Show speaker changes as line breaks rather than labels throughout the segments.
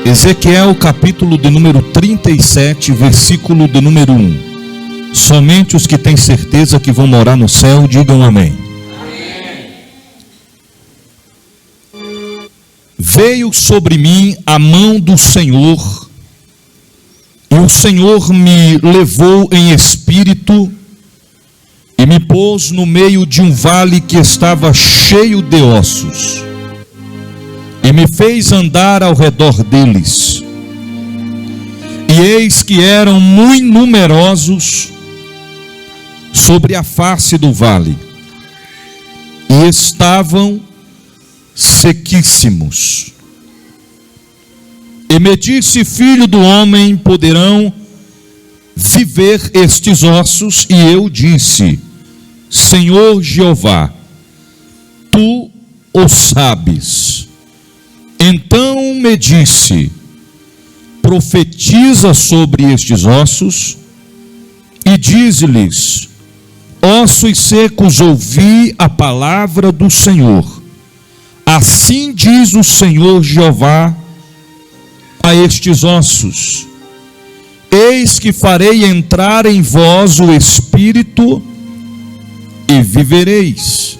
Ezequiel capítulo de número 37, versículo de número 1. Somente os que têm certeza que vão morar no céu, digam amém. Veio sobre mim a mão do Senhor, e o Senhor me levou em espírito, e me pôs no meio de um vale que estava cheio de ossos, e me fez andar ao redor deles. E eis que eram muito numerosos sobre a face do vale, e estavam sequíssimos. E me disse: filho do homem, poderão viver estes ossos? E eu disse: Senhor Jeová, tu o sabes. Então me disse: profetiza sobre estes ossos e dize-lhes: ossos secos, ouvi a palavra do Senhor. Assim diz o Senhor Jeová a estes ossos: eis que farei entrar em vós o espírito e vivereis,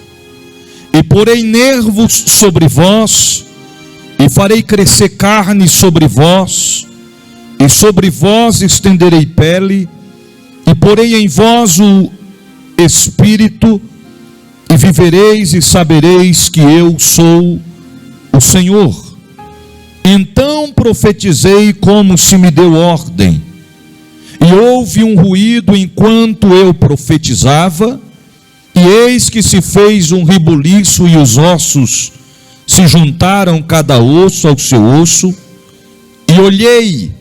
e porei nervos sobre vós, e farei crescer carne sobre vós, e sobre vós estenderei pele, e porei em vós o espírito, e vivereis e sabereis que eu sou o Senhor. Então profetizei como se me deu ordem, e houve um ruído enquanto eu profetizava, e eis que se fez um rebuliço, e os ossos se juntaram cada osso ao seu osso, e olhei,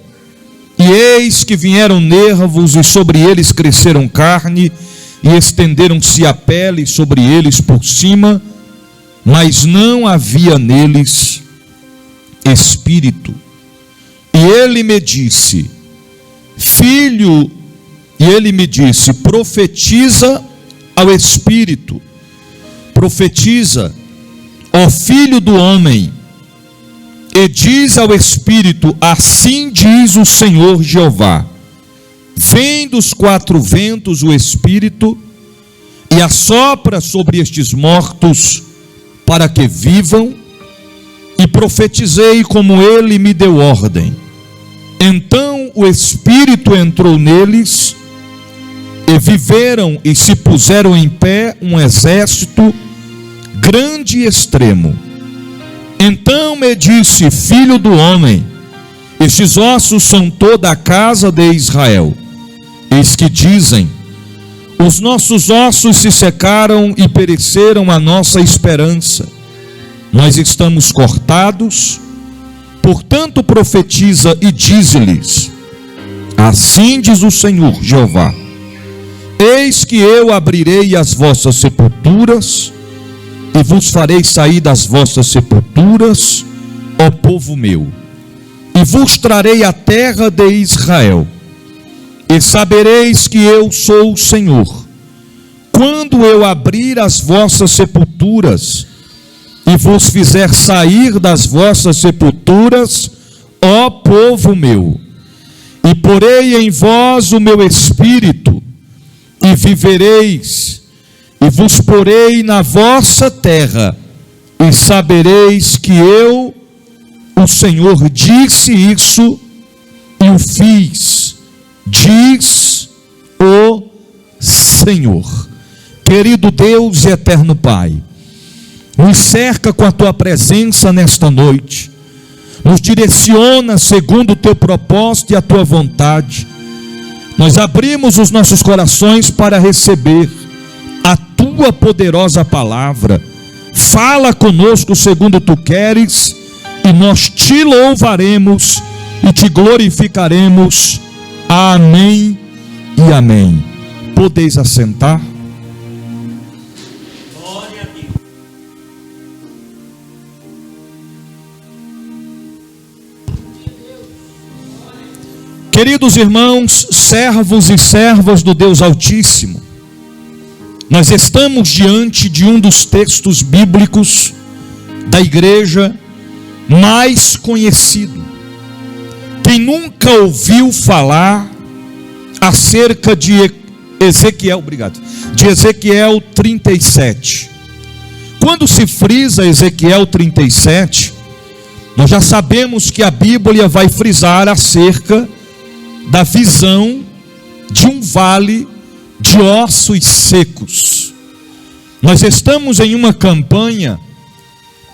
e eis que vieram nervos, e sobre eles cresceram carne, e estenderam-se a pele sobre eles por cima, mas não havia neles espírito. E ele me disse: filho, e ele me disse: profetiza ao espírito, profetiza, ó filho do homem, e diz ao espírito: assim diz o Senhor Jeová, vem dos quatro ventos o espírito, e assopra sobre estes mortos, para que vivam. E profetizei como ele me deu ordem. Então o espírito entrou neles, e viveram, e se puseram em pé um exército grande e extremo. Então me disse: filho do homem, estes ossos são toda a casa de Israel. Eis que dizem: os nossos ossos se secaram e pereceram a nossa esperança. Nós estamos cortados. Portanto profetiza e dize-lhes: assim diz o Senhor Jeová, eis que eu abrirei as vossas sepulturas, e vos farei sair das vossas sepulturas, ó povo meu, e vos trarei a terra de Israel, e sabereis que eu sou o Senhor, quando eu abrir as vossas sepulturas, e vos fizer sair das vossas sepulturas, ó povo meu, e porei em vós o meu espírito, e vivereis, e vos porei na vossa terra, e sabereis que eu, o Senhor, disse isso e o fiz, diz o Senhor. Querido Deus e eterno Pai, nos cerca com a tua presença nesta noite, nos direciona segundo o teu propósito e a tua vontade. Nós abrimos os nossos corações para receber a tua poderosa palavra. Fala conosco segundo tu queres, e nós te louvaremos e te glorificaremos. Amém e amém. Podeis assentar. Queridos irmãos, servos e servas do Deus Altíssimo, nós estamos diante de um dos textos bíblicos da igreja mais conhecido, Quem nunca ouviu falar acerca de Ezequiel 37. Quando se frisa Ezequiel 37, nós já sabemos que a Bíblia vai frisar acerca da visão de um vale de ossos secos. Nós estamos em uma campanha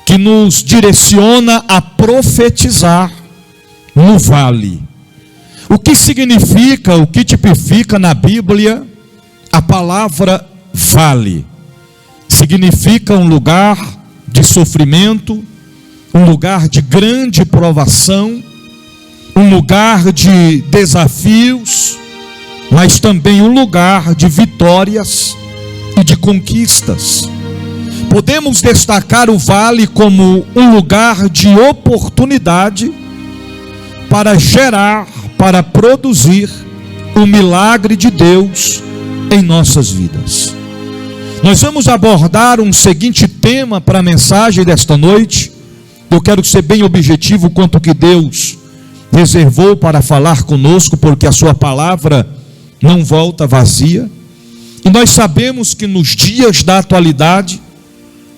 que nos direciona a profetizar no vale. O que significa, o que tipifica na Bíblia a palavra vale? Significa um lugar de sofrimento, um lugar de grande provação, um lugar de desafios, mas também um lugar de vitórias e de conquistas. Podemos destacar o vale como um lugar de oportunidade para gerar, para produzir o milagre de Deus em nossas vidas. Nós vamos abordar um seguinte tema para a mensagem desta noite. Eu quero ser bem objetivo quanto ao que Deus reservou para falar conosco, porque a sua palavra não volta vazia. E nós sabemos que nos dias da atualidade,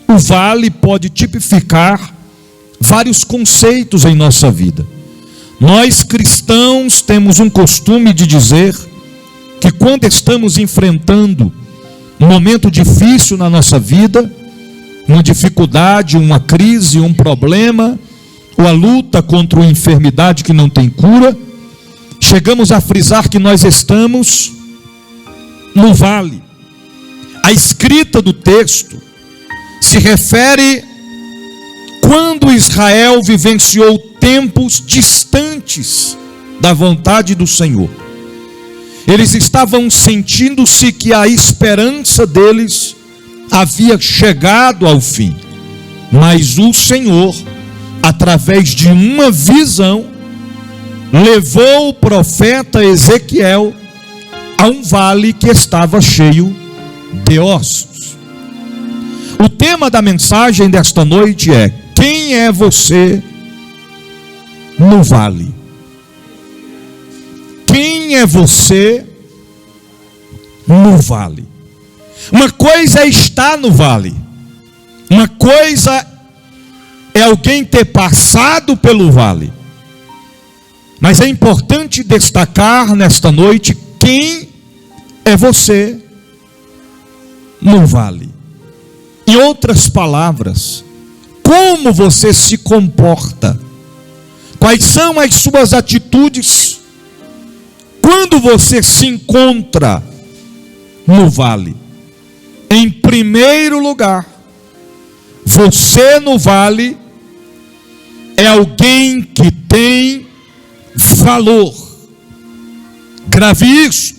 o vale pode tipificar vários conceitos em nossa vida. Nós cristãos temos um costume de dizer que quando estamos enfrentando um momento difícil na nossa vida, uma dificuldade, uma crise, um problema, ou a luta contra uma enfermidade que não tem cura, chegamos a frisar que nós estamos no vale. A escrita do texto se refere quando Israel vivenciou tempos distantes da vontade do Senhor. Eles estavam sentindo-se que a esperança deles havia chegado ao fim. Mas o Senhor, através de uma visão, levou o profeta Ezequiel a um vale que estava cheio de ossos. O tema da mensagem desta noite é: quem é você no vale? Quem é você no vale? Uma coisa é estar no vale, uma coisa é alguém ter passado pelo vale. Mas é importante destacar nesta noite quem é você no vale. Em outras palavras, como você se comporta? Quais são as suas atitudes quando você se encontra no vale? Em primeiro lugar, você no vale é alguém que tem valor. Grave isso.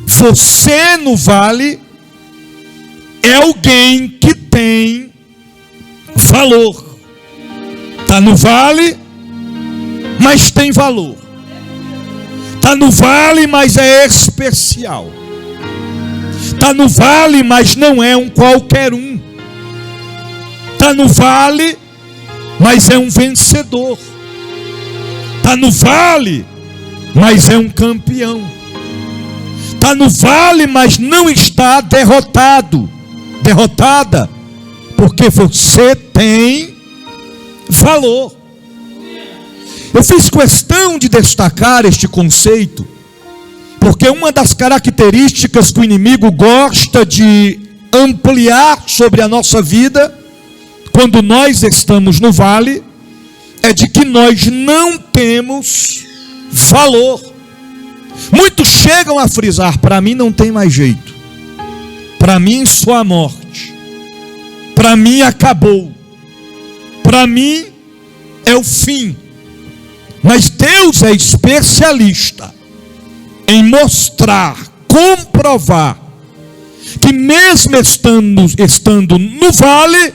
Você no vale é alguém que tem valor. Está no vale, mas tem valor. Está no vale, mas é especial. Está no vale, mas não é um qualquer um. Está no vale, mas é um vencedor. Está no vale, mas é um campeão. Está no vale, mas não está derrotada, porque você tem valor. Eu fiz questão de destacar este conceito, porque uma das características que o inimigo gosta de ampliar sobre a nossa vida, quando nós estamos no vale, é de que nós não temos valor. Muitos chegam a frisar: para mim não tem mais jeito, para mim só a morte, para mim acabou, para mim é o fim. Mas Deus é especialista em mostrar, comprovar, que mesmo estando no vale,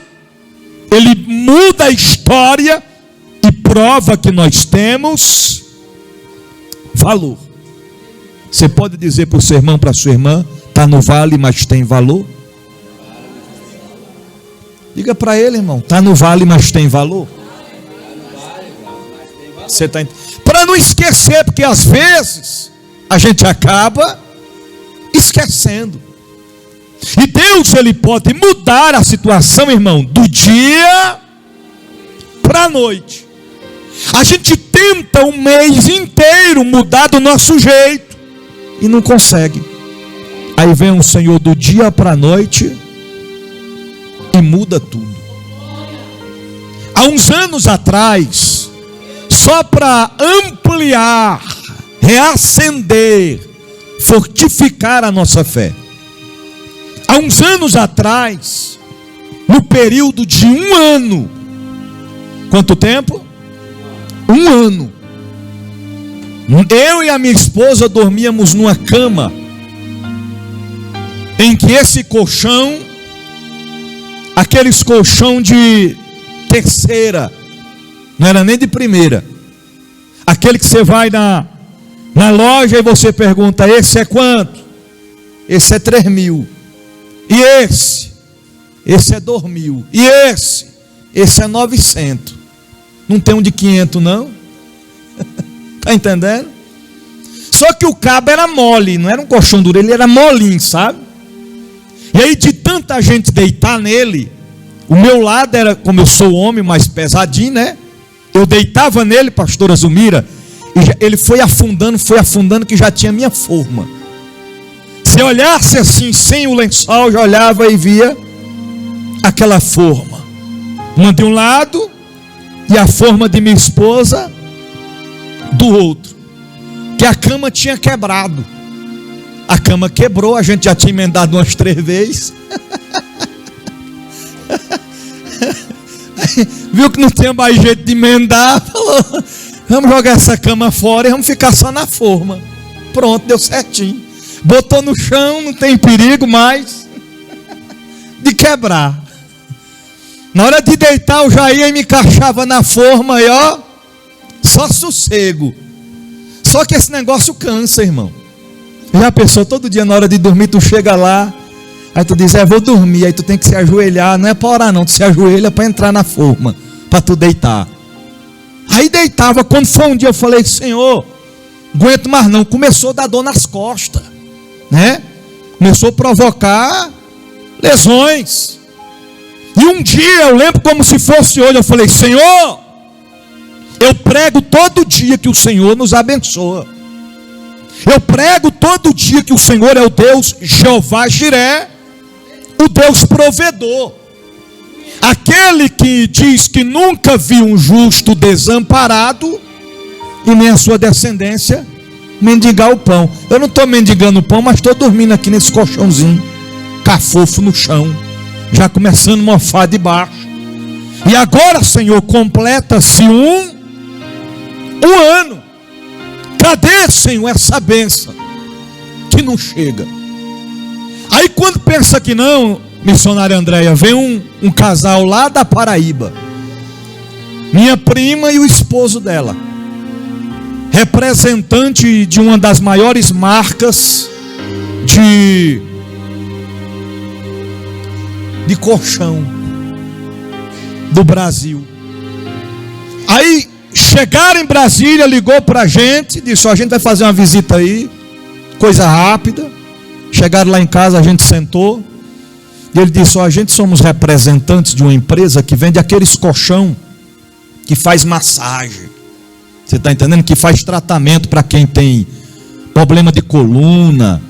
Ele muda a história e prova que nós temos valor. Você pode dizer para o seu irmão, para a sua irmã: está no vale, mas tem valor? Diga para ele, irmão: está no vale, mas tem valor? Você tá para não esquecer, porque às vezes a gente acaba esquecendo. E Deus, ele pode mudar a situação, irmão, do dia para a noite. A gente tenta um mês inteiro mudar do nosso jeito e não consegue. Aí vem o Senhor do dia para a noite e muda tudo. Há uns anos atrás, só para ampliar, reacender, fortificar a nossa fé, há uns anos atrás, no período de 1 ano, quanto tempo? 1 ano. Eu e a minha esposa dormíamos numa cama em que esse colchão, aqueles colchão de terceira, não era nem de primeira, aquele que você vai na loja e você pergunta: esse é quanto? Esse é 3.000. E esse é 2.000. E esse é 900. Não tem um de 500 não? Tá entendendo? Só que o cabo era mole, não era um colchão duro, ele era molinho, sabe? E aí de tanta gente deitar nele, o meu lado era, como eu sou homem, mais pesadinho, né? Eu deitava nele, pastora Zumira, e ele foi afundando, que já tinha minha forma. Se eu olhasse assim, sem o lençol, já olhava e via aquela forma. Uma de um lado e a forma de minha esposa do outro. Que a cama tinha quebrado. A cama quebrou, a gente já tinha emendado umas 3 vezes. Viu que não tinha mais jeito de emendar, falou: vamos jogar essa cama fora e vamos ficar só na forma. Pronto, deu certinho. Botou no chão, não tem perigo mais de quebrar. Na hora de deitar, eu já ia e me encaixava na forma e ó, só sossego. Só que esse negócio cansa, irmão. Já pensou, todo dia na hora de dormir tu chega lá, aí tu diz: vou dormir. Aí tu tem que se ajoelhar, não é para orar não, tu se ajoelha para entrar na forma, para tu deitar. Aí deitava, quando foi um dia eu falei: Senhor, aguento mais não. Começou a dar dor nas costas, né? Começou a provocar lesões. E um dia eu lembro como se fosse hoje, eu falei: Senhor, eu prego todo dia que o Senhor nos abençoa. Eu prego todo dia que o Senhor é o Deus Jeová Jiré, o Deus provedor, aquele que diz que nunca viu um justo desamparado e nem a sua descendência mendigar o pão. Eu não estou mendigando o pão, mas estou dormindo aqui nesse colchãozinho cafofo no chão, já começando a mofar de baixo. E agora, Senhor, completa-se um ano. Cadê, Senhor, essa bênção que não chega? Aí quando pensa que não, missionária Andréia, vem um casal lá da Paraíba, minha prima e o esposo dela, representante de uma das maiores marcas de colchão do Brasil. Aí chegaram em Brasília, ligou para a gente, disse: a gente vai fazer uma visita aí, coisa rápida. Chegaram lá em casa, a gente sentou, e ele disse: a gente somos representantes de uma empresa que vende aqueles colchão que faz massagem, você está entendendo? Que faz tratamento para quem tem problema de coluna,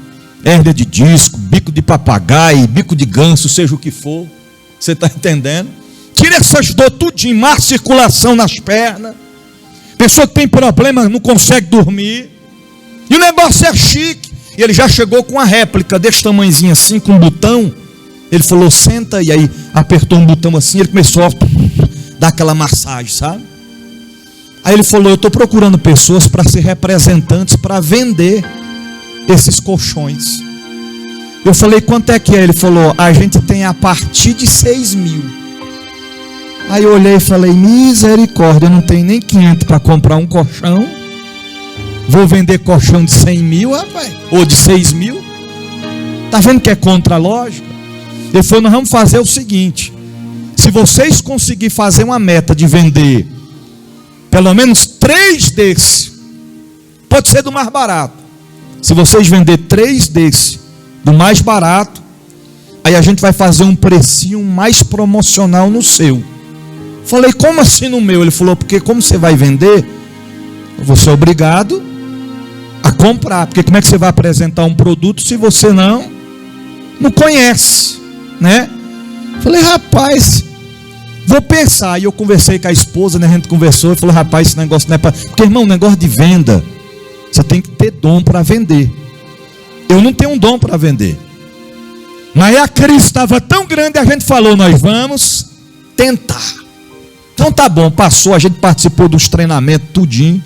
hérnia de disco, bico de papagaio, bico de ganso, seja o que for, você está entendendo? Tira essas dor tudinho, má circulação nas pernas. Pessoa que tem problema, não consegue dormir. E o negócio é chique. E ele já chegou com uma réplica desse tamanhozinho assim, com um botão. Ele falou: senta. E aí apertou um botão assim, ele começou a dar aquela massagem, sabe? Aí ele falou: eu estou procurando pessoas para ser representantes, para vender esses colchões. Eu falei: quanto é que é? Ele falou: a gente tem a partir de 6.000. Aí eu olhei e falei: misericórdia, eu não tenho nem 500 para comprar um colchão. Vou vender colchão de 100.000, rapaz, ou de 6.000. Está vendo que é contra a lógica? Ele falou: nós vamos fazer o seguinte: se vocês conseguirem fazer uma meta de vender pelo menos 3 desse. Pode ser do mais barato. Se vocês vender 3 desse, do mais barato, aí a gente vai fazer um precinho mais promocional no seu. Falei, como assim no meu? Ele falou, porque como você vai vender, você é obrigado a comprar. Porque como é que você vai apresentar um produto se você não conhece, né? Falei, rapaz, vou pensar. E eu conversei com a esposa, né? A gente conversou e falou, rapaz, esse negócio não é para... Porque, irmão, negócio de venda, você tem que ter dom para vender. Eu não tenho um dom para vender. Mas a crise estava tão grande, a gente falou, nós vamos tentar. Então tá bom, passou, a gente participou dos treinamentos, tudinho.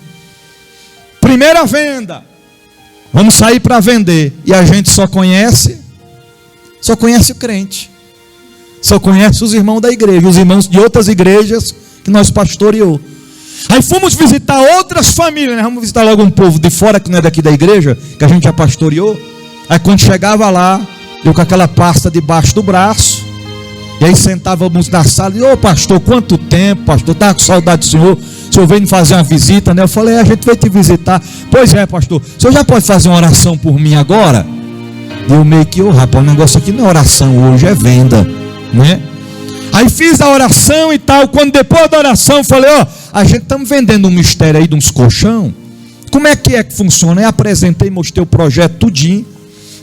Primeira venda. Vamos sair para vender. E a gente só conhece o crente. Só conhece os irmãos da igreja, os irmãos de outras igrejas que nós pastoreou. Aí fomos visitar outras famílias, né? Vamos visitar logo um povo de fora que não é daqui da igreja, que a gente já pastoreou. Aí quando chegava lá, eu com aquela pasta debaixo do braço, e aí sentávamos na sala e, ô pastor, quanto tempo, pastor, estava com saudade do senhor veio me fazer uma visita, né? Eu falei, a gente veio te visitar. Pois é, pastor, o senhor já pode fazer uma oração por mim agora? E eu meio que, rapaz, o negócio aqui não é oração hoje, é venda, né? Aí fiz a oração e tal, quando depois da oração, falei, a gente estamos vendendo um mistério aí de uns colchão, como é que funciona? Aí apresentei, mostrei o projeto tudinho.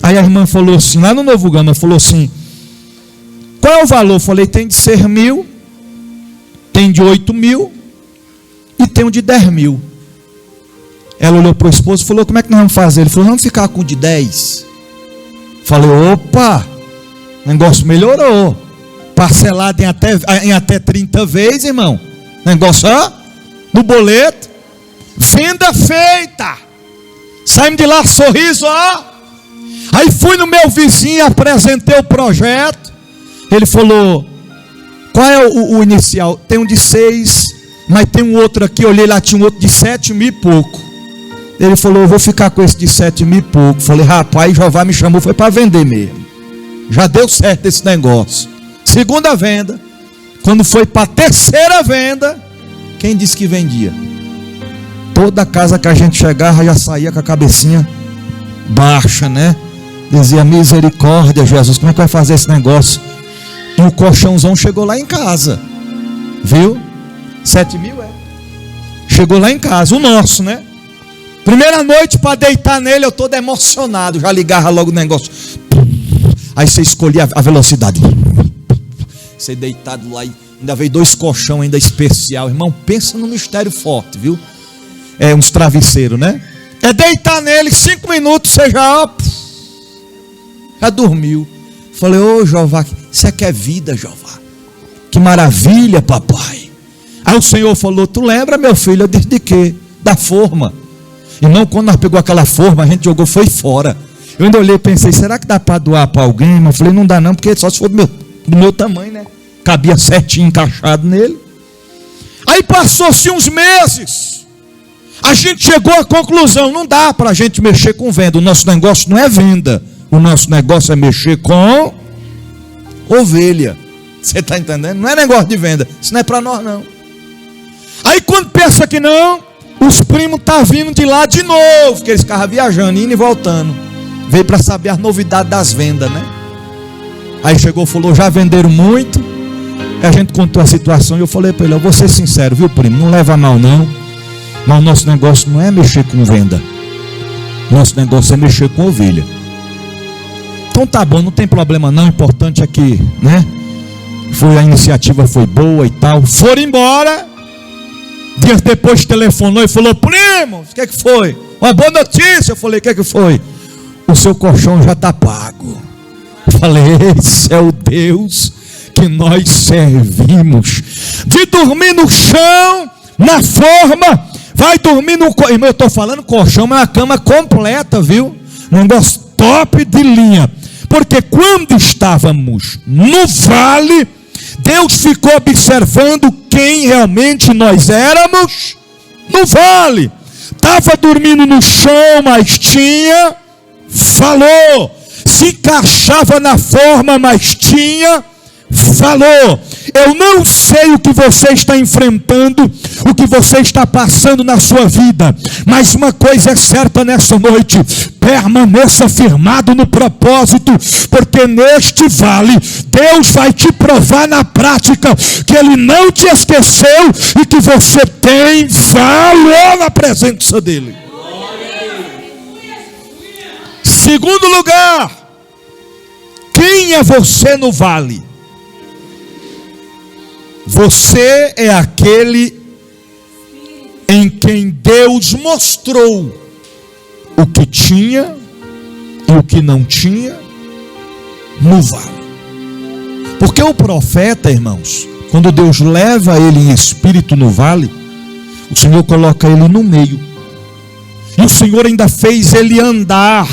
Aí a irmã falou assim, lá no Novo Gama, falou assim, qual é o valor? Eu falei, tem de ser 1.000, tem de 8.000 e tem um de 10.000. Ela olhou para o esposo e falou, como é que nós vamos fazer? Ele falou, vamos ficar com o de 10. Falei, opa, o negócio melhorou. Parcelado em até 30 vezes, irmão. Negócio, no boleto. Venda feita. Saímos de lá, sorriso, Aí fui no meu vizinho, apresentei o projeto. Ele falou, qual é o inicial? Tem um de 6, mas tem um outro aqui, olhei lá, tinha um outro de 7.000 e pouco. Ele falou, eu vou ficar com esse de 7.000 e pouco. Falei, rapaz, Jeová me chamou, foi para vender mesmo. Já deu certo esse negócio. Segunda venda. Quando foi para a terceira venda, quem disse que vendia? Toda casa que a gente chegava já saía com a cabecinha baixa, né? Dizia, misericórdia, Jesus, como é que vai fazer esse negócio? E o colchãozão chegou lá em casa. Viu? 7.000 chegou lá em casa, o nosso, né? Primeira noite para deitar nele, eu todo emocionado. Já ligava logo o negócio. Aí você escolhia a velocidade. Você deitado lá, ainda veio 2 colchão ainda especial. Irmão, pensa no mistério forte, viu? Uns travesseiros, né? Deitar nele, 5 minutos, você já dormiu. Falei, Jeová, isso aqui é vida, Jeová. Que maravilha, papai. Aí o Senhor falou, tu lembra, meu filho? Eu disse, de quê? Da forma. Irmão, quando nós pegou aquela forma, a gente jogou, foi fora. Eu ainda olhei e pensei, será que dá para doar para alguém? Mas eu falei, não dá não, porque só se for do meu tamanho, né? Cabia certinho, encaixado nele. Aí passou-se uns meses. A gente chegou à conclusão, não dá para a gente mexer com venda. O nosso negócio não é venda. O nosso negócio é mexer com ovelha. Você está entendendo? Não é negócio de venda. Isso não é para nós, não. Aí quando pensa que não, os primos estão vindo de lá de novo, que eles ficavam viajando, indo e voltando. Veio para saber as novidades das vendas, né? Aí chegou e falou, já venderam muito. A gente contou a situação e eu falei para ele, eu vou ser sincero, viu, primo? Não leva mal não. Mas o nosso negócio não é mexer com venda. Nosso negócio é mexer com ovelha. Então tá bom, não tem problema não. O importante é que, né? A iniciativa foi boa e tal. Foram embora. Dias depois telefonou e falou, primo, o que é que foi? Uma boa notícia. Eu falei, o que é que foi? O seu colchão já está pago. Eu falei, esse é o Deus que nós servimos. De dormir no chão, na forma, vai dormir no colchão. Eu estou falando colchão, mas é uma cama completa, viu? Um negócio top de linha. Porque quando estávamos no vale, Deus ficou observando quem realmente nós éramos no vale. Estava dormindo no chão, mas tinha valor. Se encaixava na forma, mas tinha valor. Eu não sei o que você está enfrentando, o que você está passando na sua vida, mas uma coisa é certa nessa noite: permaneça firmado no propósito, porque neste vale Deus vai te provar na prática que Ele não te esqueceu e que você tem valor na presença dEle. Segundo lugar, quem é você no vale? Você é aquele em quem Deus mostrou o que tinha e o que não tinha no vale. Porque o profeta, irmãos, quando Deus leva ele em espírito no vale, o Senhor coloca ele no meio. E o Senhor ainda fez ele andar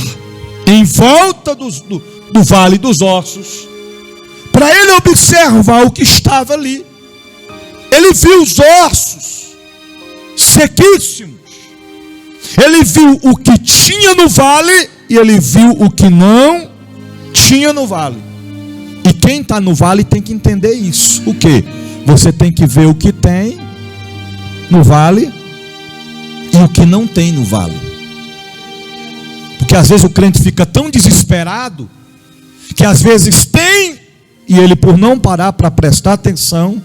em volta do vale dos ossos, para ele observar o que estava ali. Ele viu os ossos sequíssimos. Ele viu o que tinha no vale e ele viu o que não tinha no vale. E quem está no vale tem que entender isso. O quê? Você tem que ver o que tem no vale e o que não tem no vale. Porque às vezes o crente fica tão desesperado que às vezes tem, e ele, por não parar para prestar atenção,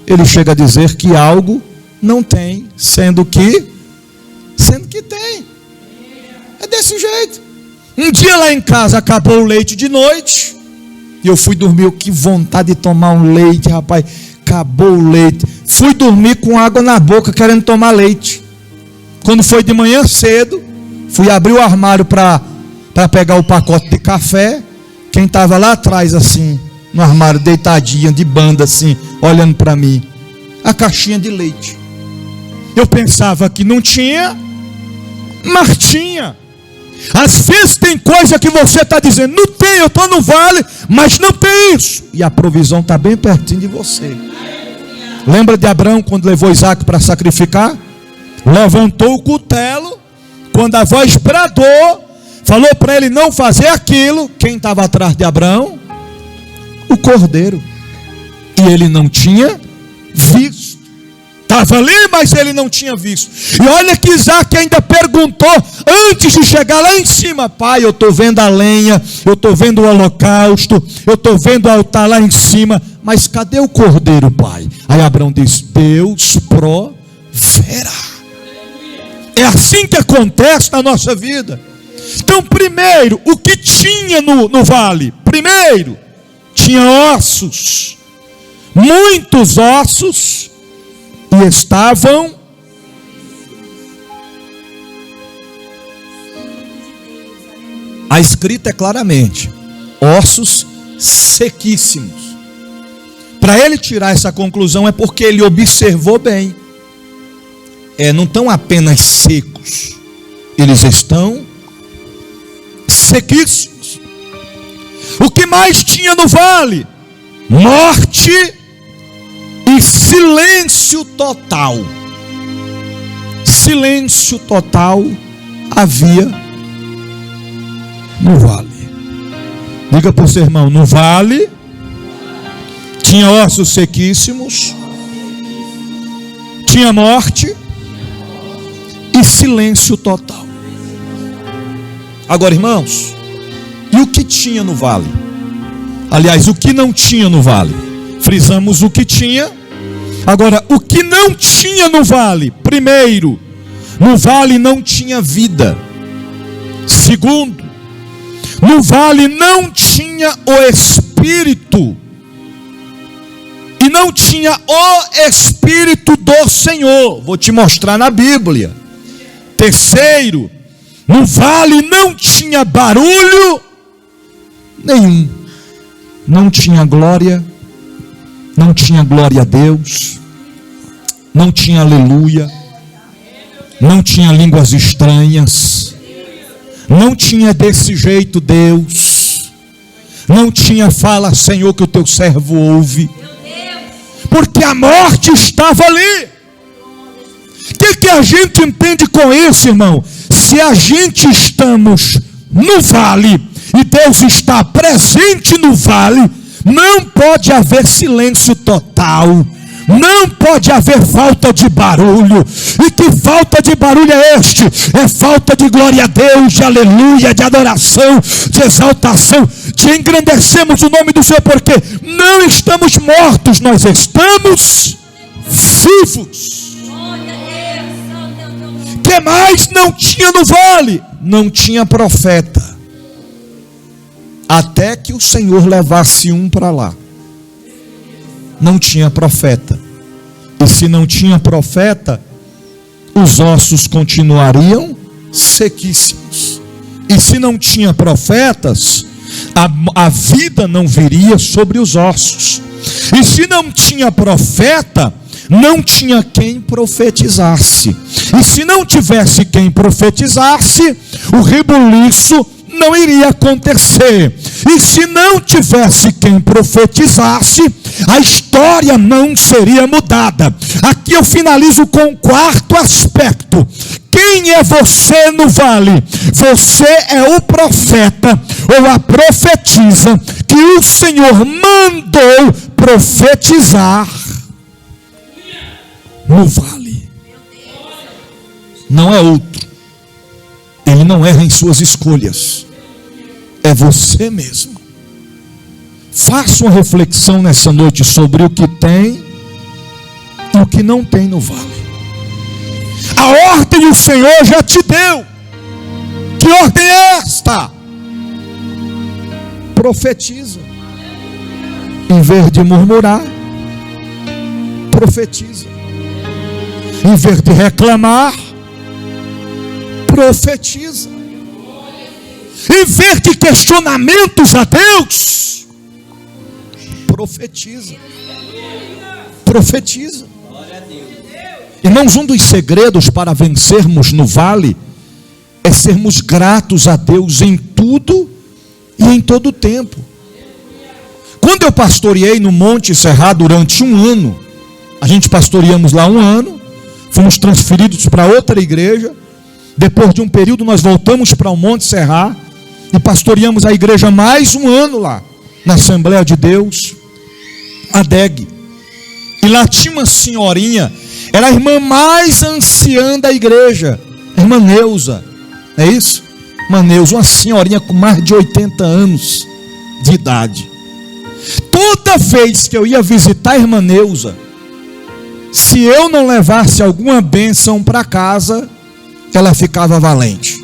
ele chega a dizer que algo não tem, sendo que tem. É desse jeito. Um dia lá em casa acabou o leite de noite, e eu fui dormir. Que vontade de tomar um leite, rapaz. Acabou o leite. Fui dormir com água na boca, querendo tomar leite. Quando foi de manhã cedo, fui abrir o armário para pegar o pacote de café. Quem estava lá atrás assim, no armário, deitadinha de banda assim, olhando para mim, a caixinha de leite. Eu pensava que não tinha, mas tinha. Às vezes tem coisa que você está dizendo: não tem, eu estou no vale, mas não tem isso. E a provisão está bem pertinho de você. Lembra de Abraão quando levou Isaac para sacrificar? Levantou o cutelo, quando a voz bradou, falou para ele não fazer aquilo. Quem estava atrás de Abraão? O cordeiro. E ele não tinha visto. Estava ali, mas ele não tinha visto. E olha que Isaac ainda perguntou, antes de chegar lá em cima: pai, eu estou vendo a lenha, eu estou vendo o holocausto, eu estou vendo o altar lá em cima, mas cadê o cordeiro, pai? Aí Abraão diz: Deus proverá. É assim que acontece na nossa vida. Então, primeiro, o que tinha no vale? Primeiro, tinha ossos, muitos ossos, e estavam a escrita é claramente: ossos sequíssimos. Para ele tirar essa conclusão é porque ele observou bem. Não estão apenas secos, eles estão sequíssimos. O que mais tinha no vale? Morte e silêncio total. Silêncio total havia no vale. Diga para o seu irmão: no vale tinha ossos sequíssimos, tinha morte e silêncio total. Agora, irmãos, e o que tinha no vale? Aliás, o que não tinha no vale? Frisamos o que tinha. Agora, o que não tinha no vale? Primeiro, no vale não tinha vida. Segundo, no vale não tinha o Espírito. E não tinha o Espírito do Senhor. Vou te mostrar na Bíblia. Terceiro, no vale não tinha barulho nenhum. Não tinha glória. Não tinha glória a Deus. Não tinha aleluia. Não tinha línguas estranhas. Não tinha desse jeito Deus. Não tinha fala Senhor que o teu servo ouve. Porque a morte estava ali. O que a gente entende com isso, irmão? Se a gente estamos no vale e Deus está presente no vale, não pode haver silêncio total. Não pode haver falta de barulho. E que falta de barulho é este? É falta de glória a Deus, de aleluia, de adoração, de exaltação, de engrandecermos o nome do Senhor, porque não estamos mortos, nós estamos vivos. Que mais não tinha no vale? Não tinha profeta. Até que o Senhor levasse um para lá. Não tinha profeta. E se não tinha profeta, os ossos continuariam sequíssimos. E se não tinha profetas, a vida não viria sobre os ossos. E se não tinha profeta, não tinha quem profetizasse. E se não tivesse quem profetizasse, o rebuliço não iria acontecer. E se não tivesse quem profetizasse, a história não seria mudada. Aqui eu finalizo com o quarto aspecto. Quem é você no vale? Você é o profeta ou a profetisa que o Senhor mandou profetizar no vale. Não é outro. Ele não erra em suas escolhas. É você mesmo. Faça uma reflexão nessa noite sobre o que tem e o que não tem no vale. A ordem o Senhor já te deu. Que ordem é esta? Profetiza. Em vez de murmurar, profetiza. Em vez de reclamar, profetiza. Em vez de questionamentos a Deus, profetiza. Profetiza. Irmãos, um dos segredos para vencermos no vale é sermos gratos a Deus em tudo e em todo o tempo. Quando eu pastoreei no Monte Serra durante um ano, a gente pastoreamos lá um ano, fomos transferidos para outra igreja. Depois de um período nós voltamos para o Monte Serra e pastoreamos a igreja mais um ano lá, na Assembleia de Deus, a DEG. E lá tinha uma senhorinha, era a irmã mais anciã da igreja, a irmã Neuza, é isso? Irmã Neuza, uma senhorinha com mais de 80 anos de idade. Toda vez que eu ia visitar a irmã Neuza, se eu não levasse alguma bênção para casa, ela ficava valente.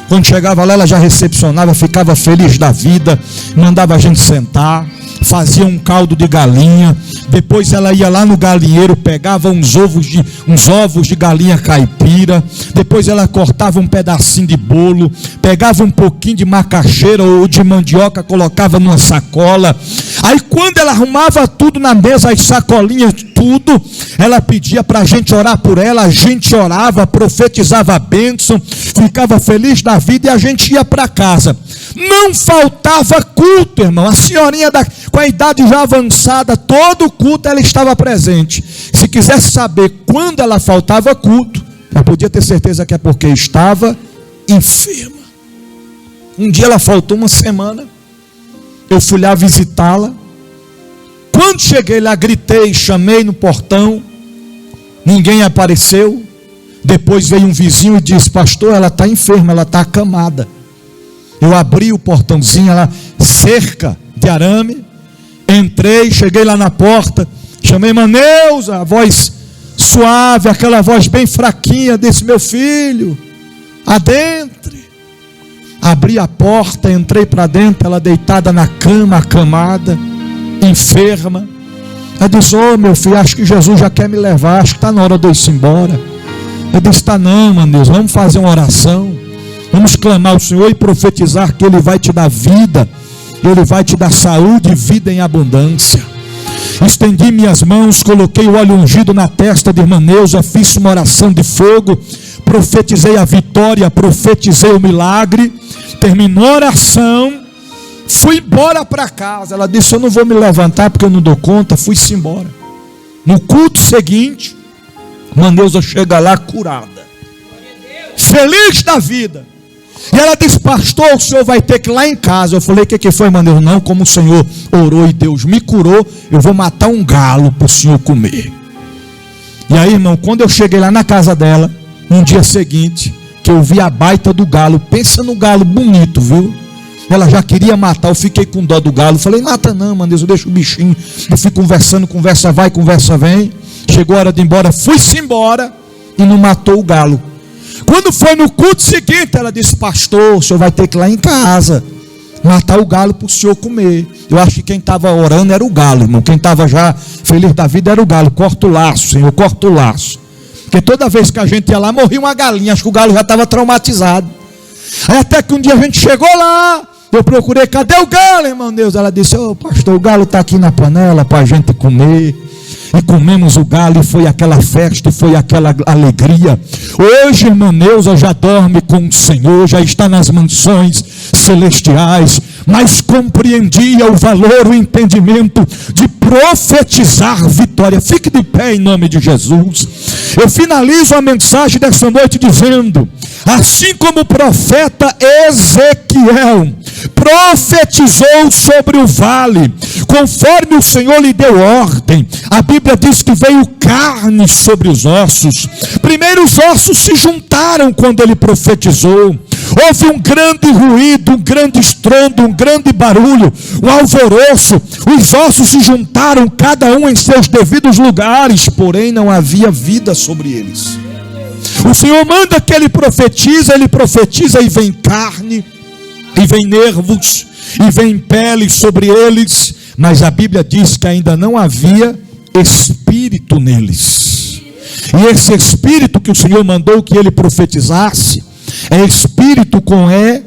Quando chegava lá, ela já recepcionava, ficava feliz da vida, mandava a gente sentar, fazia um caldo de galinha. Depois ela ia lá no galinheiro, pegava uns ovos de galinha caipira. Depois ela cortava um pedacinho de bolo, pegava um pouquinho de macaxeira ou de mandioca, colocava numa sacola. Aí quando ela arrumava tudo na mesa, as sacolinhas, tudo, ela pedia para a gente orar por ela. A gente orava, profetizava a bênção, ficava feliz da vida e a gente ia para casa. Não faltava culto, irmão. A senhorinha com a idade já avançada, todo culto ela estava presente. Se quisesse saber quando ela faltava culto, ela podia ter certeza que é porque estava enferma. Um dia ela faltou uma semana, eu fui lá visitá-la. Quando cheguei lá, gritei, chamei no portão, ninguém apareceu. Depois veio um vizinho e disse: pastor, ela está enferma, ela está acamada. Eu abri o portãozinho, ela cerca de arame. Entrei, cheguei lá na porta, chamei irmã Neuza, a voz suave, aquela voz bem fraquinha desse: meu filho, adentre. Abri a porta, entrei para dentro, ela deitada na cama, acamada, enferma. Ela disse: ô meu filho, acho que Jesus já quer me levar, acho que está na hora de eu ir embora. Eu disse: está não, irmã Neuza, vamos fazer uma oração. Vamos clamar ao Senhor e profetizar que Ele vai te dar vida, Ele vai te dar saúde e vida em abundância. Estendi minhas mãos, coloquei o óleo ungido na testa de irmã Neuza, fiz uma oração de fogo, profetizei a vitória, profetizei o milagre. Terminou a oração, fui embora para casa. Ela disse: eu não vou me levantar porque eu não dou conta. Fui-se embora. No culto seguinte, irmã Neuza chega lá curada, feliz da vida. E ela disse: pastor, o senhor vai ter que ir lá em casa. Eu falei: o que foi, irmã? Não, como o senhor orou e Deus me curou, eu vou matar um galo para o senhor comer. E aí, irmão, quando eu cheguei lá na casa dela, no dia seguinte, que eu vi a baita do galo, pensa no galo bonito, viu? Ela já queria matar, eu fiquei com dó do galo. Falei: mata não, mano, Deus, eu deixo o bichinho. Eu fui conversando, conversa vai, conversa vem. Chegou a hora de ir embora, fui-se embora e não matou o galo. Quando foi no culto seguinte, ela disse: pastor, o senhor vai ter que ir lá em casa matar o galo para o senhor comer. Eu acho que quem estava orando era o galo, irmão. Quem estava já feliz da vida era o galo. Corta o laço, Senhor, corta o laço. Porque toda vez que a gente ia lá, morria uma galinha. Acho que o galo já estava traumatizado. Aí até que um dia a gente chegou lá, eu procurei: cadê o galo, irmão Deus? Ela disse: ô pastor, o galo está aqui na panela para a gente comer. E comemos o galo, e foi aquela festa, e foi aquela alegria. Hoje, irmã Neuza já dorme com o Senhor, já está nas mansões celestiais, mas compreendia o valor, o entendimento de profetizar vitória. Fique de pé em nome de Jesus. Eu finalizo a mensagem dessa noite dizendo: assim como o profeta Ezequiel profetizou sobre o vale, conforme o Senhor lhe deu ordem, a Bíblia diz que veio carne sobre os ossos. Primeiro os ossos se juntaram quando ele profetizou. Houve um grande ruído, um grande estrondo, um grande barulho, um alvoroço. Os ossos se juntaram, cada um em seus devidos lugares, porém não havia vida sobre eles. O Senhor manda que ele profetiza e vem carne, e vem nervos, e vem pele sobre eles, mas a Bíblia diz que ainda não havia espírito neles. E esse espírito que o Senhor mandou que ele profetizasse é espírito com E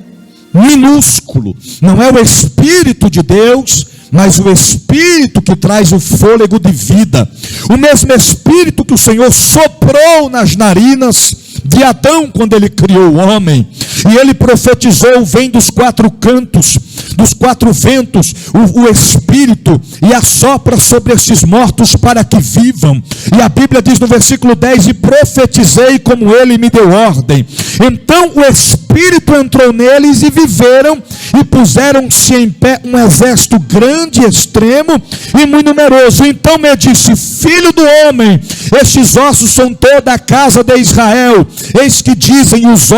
minúsculo. Não é o Espírito de Deus, mas o Espírito que traz o fôlego de vida. O mesmo Espírito que o Senhor soprou nas narinas de Adão quando ele criou o homem. E ele profetizou: vem dos quatro cantos, dos quatro ventos, o Espírito, e assopra sobre esses mortos para que vivam. E a Bíblia diz no versículo 10: e profetizei como ele me deu ordem. Então o Espírito entrou neles e viveram, e puseram-se em pé um exército grande, extremo e muito numeroso. Então me disse: filho do homem, estes ossos são toda a casa de Israel. Eis que dizem os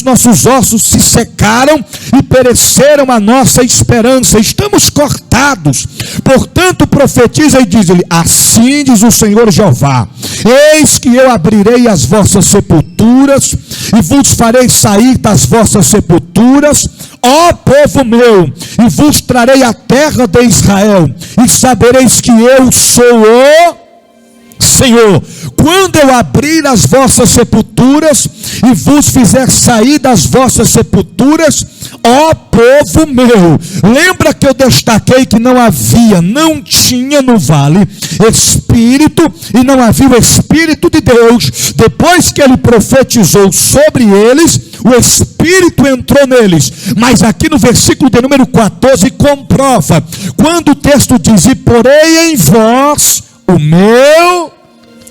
nossos ossos se secaram e pereceram a nossa esperança, estamos cortados. Portanto profetiza e diz-lhe: assim diz o Senhor Jeová: eis que eu abrirei as vossas sepulturas e vos farei sair das vossas sepulturas, ó povo meu, e vos trarei a terra de Israel, e sabereis que eu sou o Senhor, quando eu abrir as vossas sepulturas e vos fizer sair das vossas sepulturas, ó povo meu. Lembra que eu destaquei que não tinha no vale espírito, e não havia o Espírito de Deus. Depois que ele profetizou sobre eles, o Espírito entrou neles. Mas aqui no versículo de número 14 comprova, quando o texto diz: e porei em vós o meu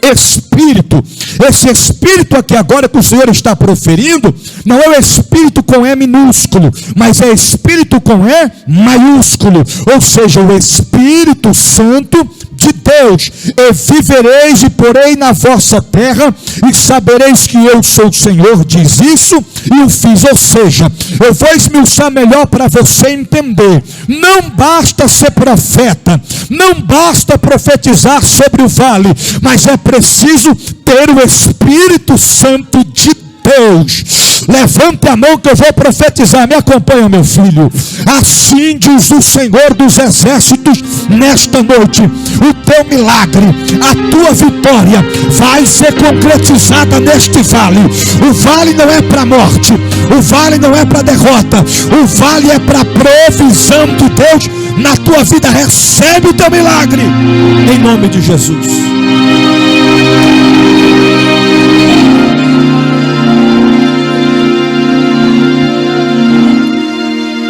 Espírito. Esse Espírito aqui agora que o Senhor está proferindo, não é o Espírito com E minúsculo, mas é Espírito com E maiúsculo, ou seja, o Espírito Santo de Deus. E vivereis e porei na vossa terra, e sabereis que eu sou o Senhor, diz isso, e o fiz. Ou seja, eu vou esmiuçar melhor para você entender. Não basta ser profeta, não basta profetizar sobre o vale, mas é preciso ter o Espírito Santo de Deus. Levante a mão que eu vou profetizar. Me acompanha, meu filho. Assim diz o Senhor dos Exércitos nesta noite: o teu milagre, a tua vitória vai ser concretizada neste vale. O vale não é para morte, o vale não é para derrota, o vale é para provisão de Deus na tua vida. Recebe o teu milagre em nome de Jesus.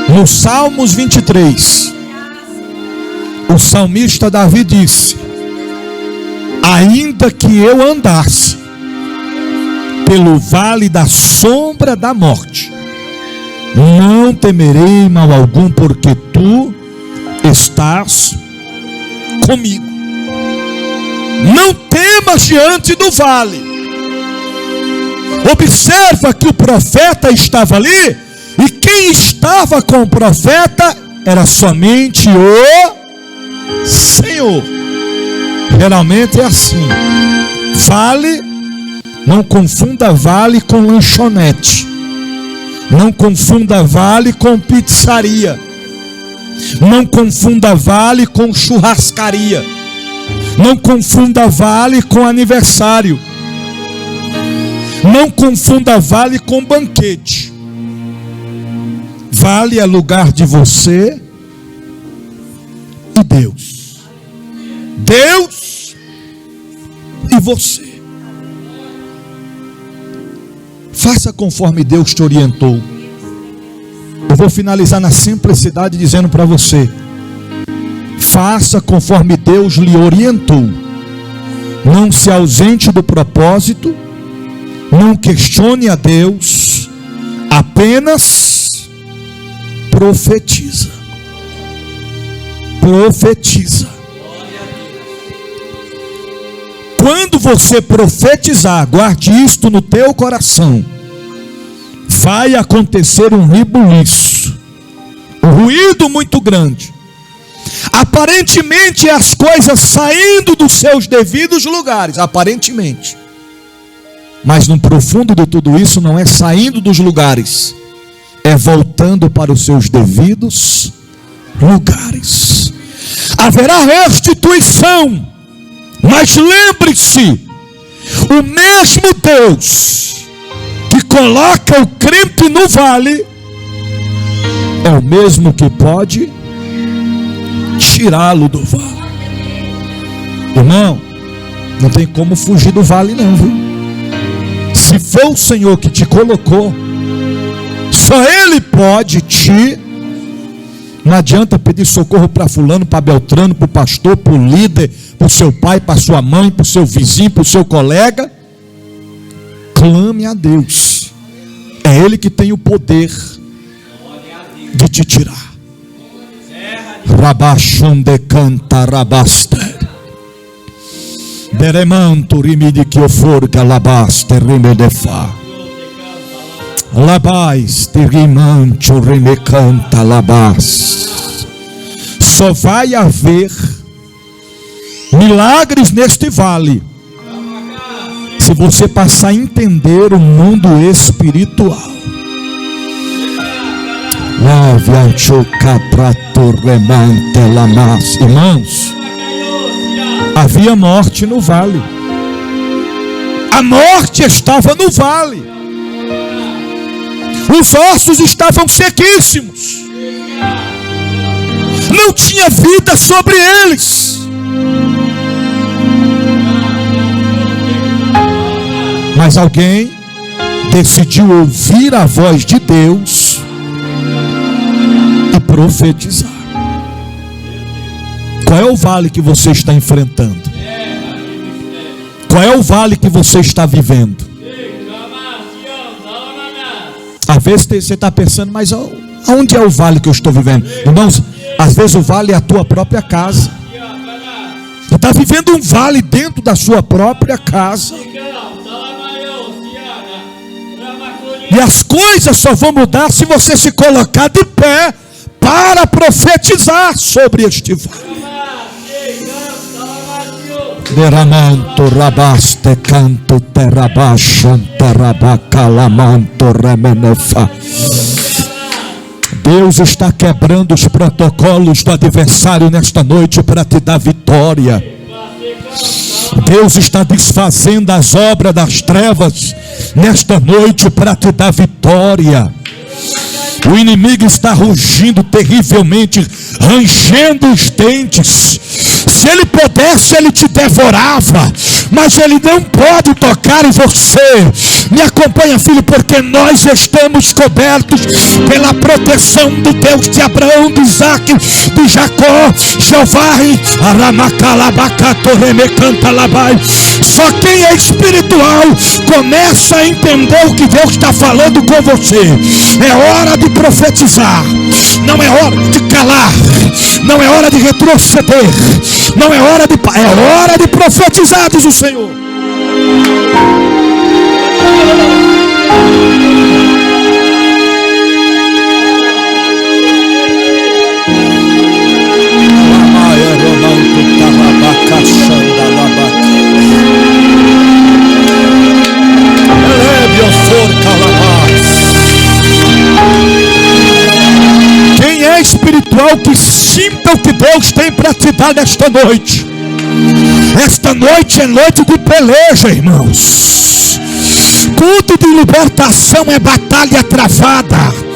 No Salmos 23, o salmista Davi disse: ainda que eu andasse pelo vale da sombra da morte, Não temerei mal algum, porque tu estás comigo. Não temas diante do vale. Observa que o profeta estava ali, e quem estava com o profeta era somente o Senhor. Geralmente é assim. Vale, não confunda vale com lanchonete. Não confunda vale com pizzaria. Não confunda vale com churrascaria. Não confunda vale com aniversário. Não confunda vale com banquete. Vale é lugar de você e Deus. Deus e você. Faça conforme Deus te orientou. Eu vou finalizar na simplicidade dizendo para você: faça conforme Deus lhe orientou. Não se ausente do propósito. Não questione a Deus. Apenas profetiza. Profetiza. Quando você profetizar, guarde isto no teu coração, vai acontecer um rebuliço, um ruído muito grande. Aparentemente as coisas saindo dos seus devidos lugares, aparentemente. Mas no profundo de tudo isso não é saindo dos lugares, é voltando para os seus devidos lugares. Haverá restituição. Mas lembre-se, o mesmo Deus que coloca o crente no vale é o mesmo que pode tirá-lo do vale. Irmão, não tem como fugir do vale não, viu? Se for o Senhor que te colocou, só Ele pode te... Não adianta pedir socorro para fulano, para Beltrano, para o pastor, para o líder, para o seu pai, para a sua mãe, para o seu vizinho, para o seu colega. Clame a Deus. É Ele que tem o poder de te tirar. Rabachonde canta rabaster. Beremanto rimidi que oforga labaster rimedefa. Labais te rimancho remecanta labas. Só vai haver milagres neste vale se você passar a entender o mundo espiritual. Irmãos, havia morte no vale. A morte estava no vale. Os ossos estavam sequíssimos. Não tinha vida sobre eles. Mas alguém decidiu ouvir a voz de Deus e profetizar. Qual é o vale que você está enfrentando? Qual é o vale que você está vivendo? Às vezes você está pensando, mas aonde é o vale que eu estou vivendo? Irmãos, às vezes o vale é a tua própria casa. Você está vivendo um vale dentro da sua própria casa. E as coisas só vão mudar se você se colocar de pé para profetizar sobre este vale. Deramanto rabaste canto terabachan terabacalamanto remenefa. Deus está quebrando os protocolos do adversário nesta noite para te dar vitória. Deus está desfazendo as obras das trevas nesta noite para te dar vitória. O inimigo está rugindo terrivelmente, rangendo os dentes. Se ele pudesse, ele te devorava, mas ele não pode tocar em você, Me acompanha, filho, porque nós estamos cobertos pela proteção do Deus de Abraão, de Isaac, de Jacó. Jeová, só quem é espiritual começa a entender o que Deus está falando com você. É hora de profetizar, não é hora de calar, não é hora de retroceder, não é hora de... é hora de profetizar, diz o Senhor. Quem é espiritual, que sinta o que Deus tem para te dar nesta noite. Esta noite é noite de peleja, irmãos. Culto de libertação é batalha travada.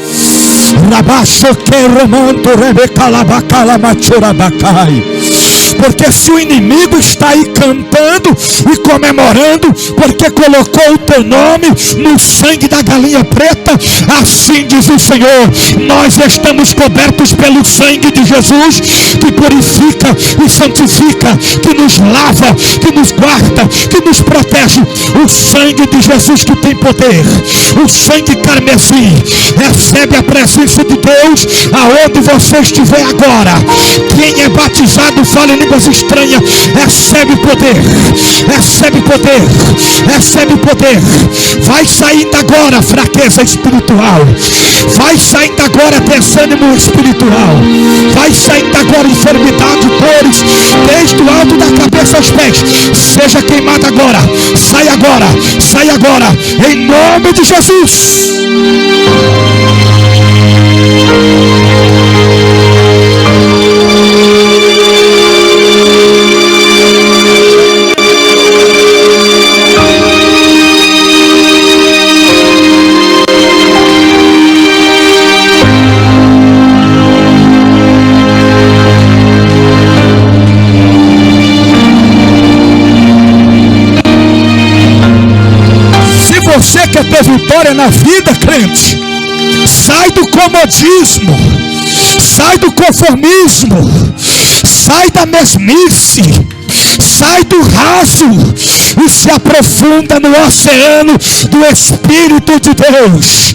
Porque se o inimigo está aí cantando e comemorando, porque colocou o teu nome no sangue da galinha preta, assim diz o Senhor, nós estamos cobertos pelo sangue de Jesus, que purifica e santifica, que nos lava, que nos guarda, que nos protege. O sangue de Jesus que tem poder, o sangue carmesim. Recebe a presença de Deus aonde você estiver agora. Quem é batizado, fala em línguas estranhas, recebe poder, recebe poder, recebe poder. Vai saindo agora fraqueza espiritual, vai saindo agora desânimo espiritual, vai saindo agora enfermidade, dores, desde o alto da cabeça aos pés. Seja queimado agora, sai agora, sai agora, em nome de Jesus. Você quer ter vitória na vida, crente, sai do comodismo, sai do conformismo, sai da mesmice, sai do raso e se aprofunda no oceano do Espírito de Deus.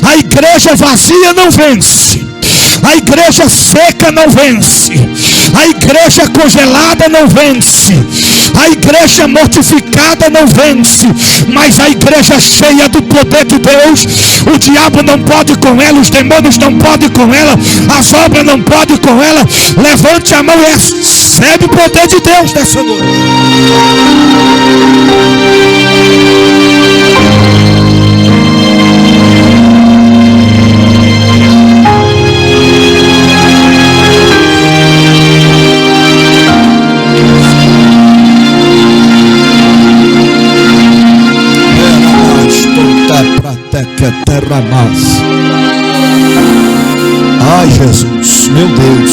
A igreja vazia não vence, a igreja seca não vence, a igreja congelada não vence, a igreja mortificada não vence, mas a igreja cheia do poder de Deus, o diabo não pode com ela, os demônios não podem com ela, as obras não podem com ela. Levante a mão e recebe o poder de Deus nessa noite. Ai, Jesus, meu Deus.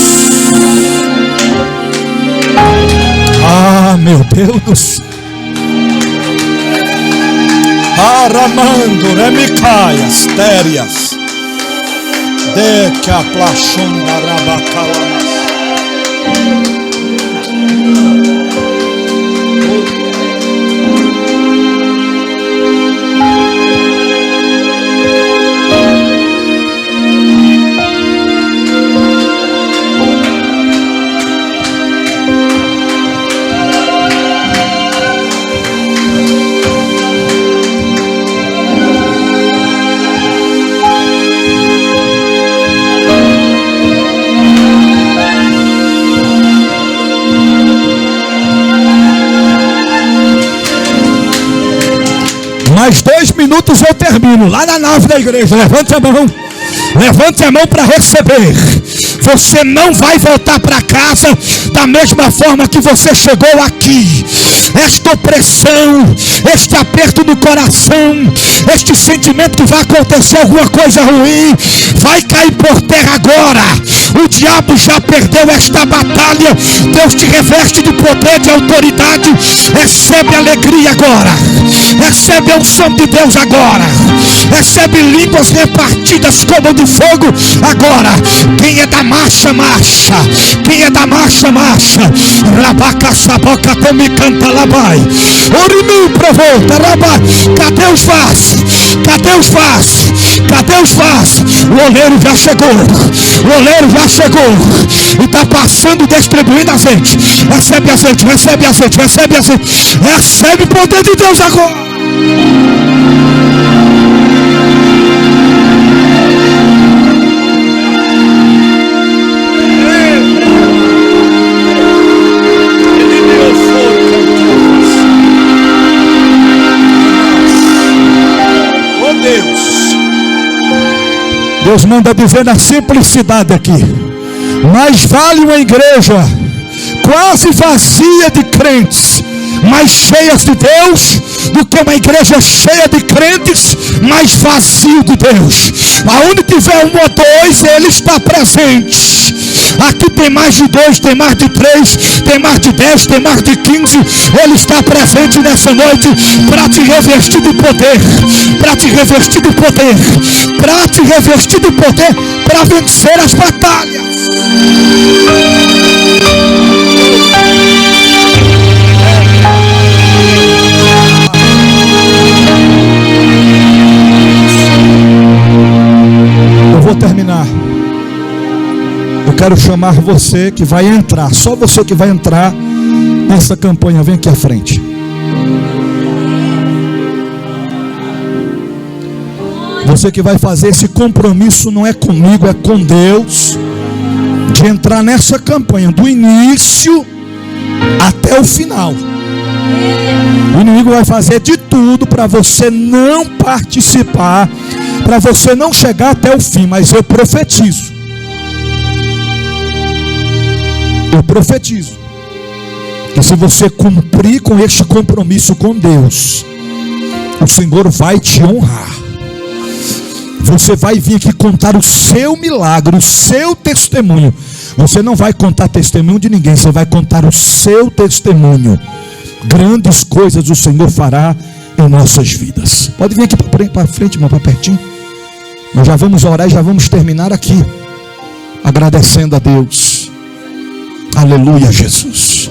Ah, meu Deus. Aramando, remicaias, térias. De que a plachonda rabacalamas. Mais 2 minutos eu termino. Lá na nave da igreja, levante a mão. Levante a mão para receber. Você não vai voltar para casa da mesma forma que você chegou aqui. Esta opressão, este aperto no coração, este sentimento que vai acontecer alguma coisa ruim, vai cair por terra agora. O diabo já perdeu esta batalha. Deus te reveste de poder, de autoridade. Recebe alegria agora. Recebe a unção de Deus agora. Recebe línguas repartidas como de fogo agora. Quem é da marcha, marcha. Quem é da marcha, marcha. Rabaca saboca come canta labai. Orimi provolta rabai. Cadê os vasos? Cadê os vasos? Cadê os vasos? O oleiro já chegou. O oleiro já chegou. E está passando distribuindo azeite. Recebe azeite, recebe azeite, recebe azeite. Recebe o poder de Deus agora. Deus manda dizer na simplicidade aqui: mais vale uma igreja quase vazia de crentes, mais cheias de Deus, do que uma igreja cheia de crentes, mais vazio de Deus. Aonde tiver 1 ou 2, Ele está presente. Aqui tem mais de 2, tem mais de 3, tem mais de 10, tem mais de 15. Ele está presente nessa noite para te revestir de poder, para te revestir de poder, para te revestir de poder, para vencer as batalhas. Eu vou terminar. Eu quero chamar você que vai entrar, só você que vai entrar nessa campanha. Vem aqui à frente. Você que vai fazer esse compromisso, não é comigo, é com Deus, de entrar nessa campanha do início até o final. O inimigo vai fazer de tudo para você não participar, para você não chegar até o fim. Mas eu profetizo, que se você cumprir com este compromisso com Deus, o Senhor vai te honrar. Você vai vir aqui contar o seu milagre, o seu testemunho. Você não vai contar testemunho de ninguém, você vai contar o seu testemunho. Grandes coisas o Senhor fará em nossas vidas. Pode vir aqui para frente, irmão, para pertinho. Nós já vamos orar e já vamos terminar aqui, agradecendo a Deus. Aleluia, Jesus.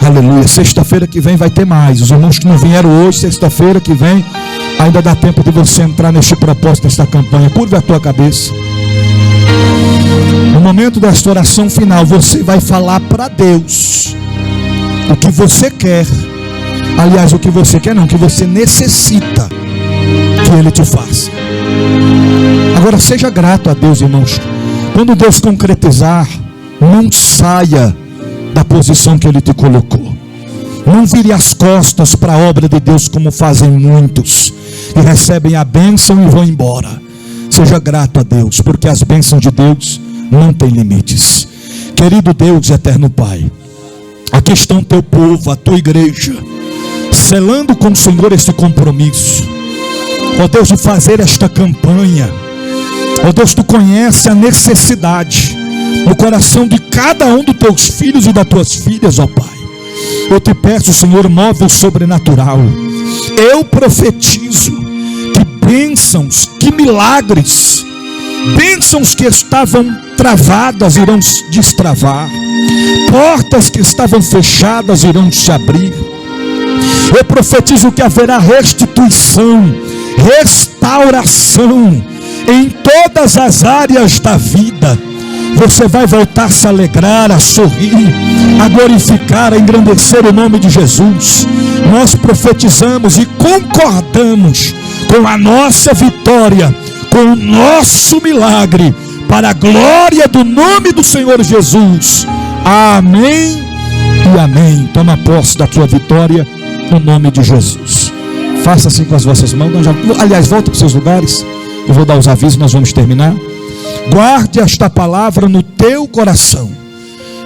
Aleluia. Sexta-feira que vem vai ter mais. Os irmãos que não vieram hoje, sexta-feira que vem, ainda dá tempo de você entrar neste propósito, nesta campanha. Curva a tua cabeça. No momento desta oração final, você vai falar para Deus o que você quer. Aliás, o que você quer não, o que você necessita que Ele te faça. Agora seja grato a Deus, irmãos. Quando Deus concretizar, não saia da posição que Ele te colocou. Não vire as costas para a obra de Deus, como fazem muitos, e recebem a bênção e vão embora. Seja grato a Deus, porque as bênçãos de Deus não têm limites. Querido Deus, eterno Pai, aqui está o teu povo, a tua igreja, selando com o Senhor este compromisso. Ó Deus, de fazer esta campanha. Ó Deus, tu conhece a necessidade no coração de cada um dos teus filhos e das tuas filhas, ó Pai. Eu te peço, Senhor, move o sobrenatural. Eu profetizo que bênçãos, que milagres, bênçãos que estavam travadas irão se destravar, portas que estavam fechadas irão se abrir. Eu profetizo que haverá restituição, restauração em todas as áreas da vida. Você vai voltar a se alegrar, a sorrir, a glorificar, a engrandecer o nome de Jesus. Nós profetizamos e concordamos com a nossa vitória, com o nosso milagre, para a glória do nome do Senhor Jesus. Amém e amém. Toma posse da tua vitória no nome de Jesus. Faça assim com as vossas mãos. Aliás, volta para os seus lugares. Eu vou dar os avisos, nós vamos terminar. Guarde esta palavra no teu coração.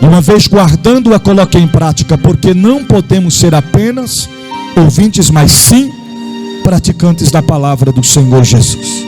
E uma vez guardando-a, coloque em prática, porque não podemos ser apenas ouvintes, mas sim praticantes da palavra do Senhor Jesus.